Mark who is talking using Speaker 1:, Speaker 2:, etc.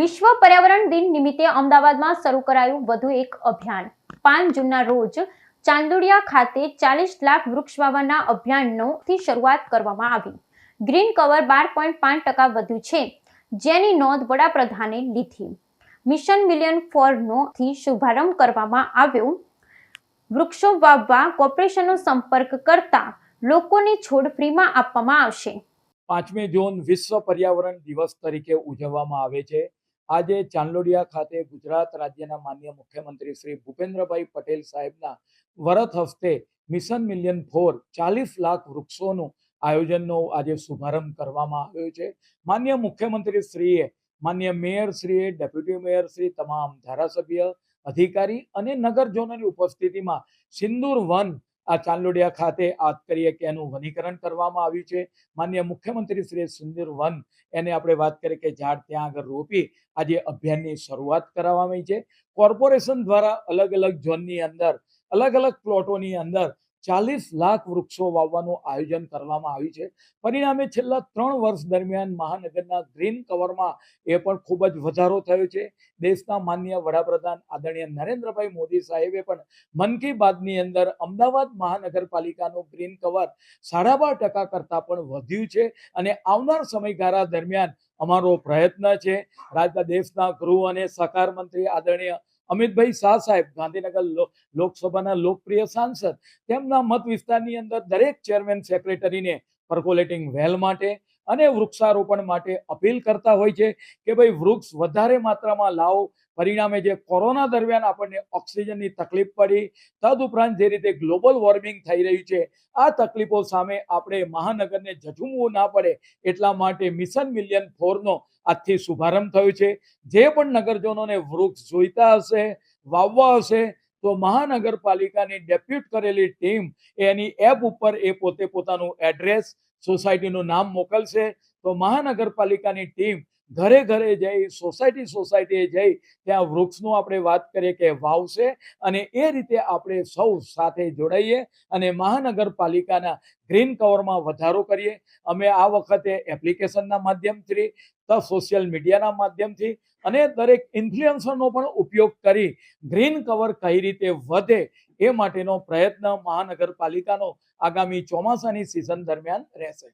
Speaker 1: વિશ્વ પર્યાવરણ દિન નિમિત્તે અમદાવાદમાં શરૂ કરાયું વધુ એક અભિયાન। 5 જૂનના રોજ ચાંદોડિયા ખાતે 40 લાખ વૃક્ષ વાવવાના અભિયાનની શરૂઆત કરવામાં આવી। ગ્રીન કવર 12.5% વધ્યું છે, જેની નોંધ વડાપ્રધાને લીધી। મિશન મિલિયન ફોરનો શુભારંભ કરવામાં આવ્યો। વૃક્ષો વાવવા કોર્પોરેશનનો સંપર્ક કરતા લોકોને છોડ ફ્રીમાં આપવામાં આવશે।
Speaker 2: 5મી જૂન વિશ્વ પર્યાવરણ દિવસ તરીકે ઉજવવામાં આવે છે। આજે ચાંદોડિયા ખાતે ગુજરાત રાજ્યના માનનીય મુખ્યમંત્રી શ્રી ભૂપેન્દ્રભાઈ પટેલ સાહેબના વરદ હસ્તે મિશન મિલિયન ફોર 40 લાખ વૃક્ષોનું આયોજનનો આજે શુભારંભ કરવામાં આવ્યો છે। માનનીય મુખ્યમંત્રી શ્રીએ, માનનીય મેયર શ્રીએ, ડેપ્યુટી મેયર શ્રી, તમામ ધારાસભ્ય, અધિકારી અને નગરજનોની ઉપસ્થિતિમાં સિંદૂર વન આ ચાંદોડિયા ખાતે આજ કરીએ કે એનું વનીકરણ કરવામાં આવ્યું છે। માનનીય મુખ્યમંત્રી શ્રી સિંદૂર વન એને આપણે વાત કરીએ કે ઝાડ ત્યાં આગળ રોપી આજે અભિયાનની શરૂઆત કરવામાં આવી છે। કોર્પોરેશન દ્વારા અલગ અલગ ઝોનની અંદર અલગ અલગ પ્લોટોની અંદર 40 લાખ વૃક્ષો વાવવાનું આયોજન કરવામાં આવ્યું છે। પરિણામે છેલ્લા 3 વર્ષ દરમિયાન મહાનગરના ગ્રીન કવરમાં એ પણ ખૂબ જ વધારો થયો છે। દેશના માનનીય વડાપ્રધાન આદરણીય નરેન્દ્રભાઈ મોદી સાહેબે પણ મન કી બાતની અંદર અમદાવાદ મહાનગરપાલિકાનું ગ્રીન કવર 12.5% કરતાં પણ વધ્યું છે અને આવનાર સમયગાળા દરમિયાન અમારો પ્રયત્ન છે। રાજ્ય દેશના ગૃહ અને સહકાર મંત્રી આદરણીય અમિતભાઈ શાહ સાહેબ, ગાંધીનગર લોકસભાના લોકપ્રિય સાંસદ, તેમના મત વિસ્તારની અંદર દરેક ચેરમેન સેક્રેટરીને પર્કોલેટિંગ વેલ માટે અને વૃક્ષારોપણ માટે અપીલ કરતા હોય છે કે ભાઈ વૃક્ષ વધારે માત્રામાં લાવો। પરિણામે જે કોરોના દરમિયાન આપણને ઓક્સિજનની તકલીફ પડી, તદુપરાંત જે રીતે ગ્લોબલ વોર્મિંગ થઈ રહ્યું છે, આ તકલીફો સામે આપણે મહાનગરને ઝઝૂમવું ના પડે એટલા માટે મિશન મિલિયન ફોરનો આજથી શુભારંભ થયો છે। જે પણ નગરજનોને વૃક્ષ જોઈતા હશે, વાવવા હશે, તો મહાનગરપાલિકાની ડેપ્યુટ કરેલી ટીમ એની એપ ઉપર એ પોતે પોતાનું એડ્રેસ, સોસાયટીનું નામ મોકલશે તો મહાનગરપાલિકાની ટીમ ઘરે ઘરે જઈ, સોસાયટીએ જઈ ત્યાં વૃક્ષનું આપણે વાત કરીએ કે વાવશે અને એ રીતે આપણે સૌ સાથે જોડાઈએ અને મહાનગરપાલિકાના ગ્રીન કવરમાં વધારો કરીએ। અમે આ વખતે એપ્લિકેશનના માધ્યમથી, સોશિયલ મીડિયાના માધ્યમથી અને દરેક ઇન્ફ્લુએન્સરનો પણ ઉપયોગ કરી ગ્રીન કવર કઈ રીતે વધે એ માટેનો પ્રયત્ન મહાનગરપાલિકાનો આગામી ચોમાસાની સિઝન દરમિયાન રહેશે।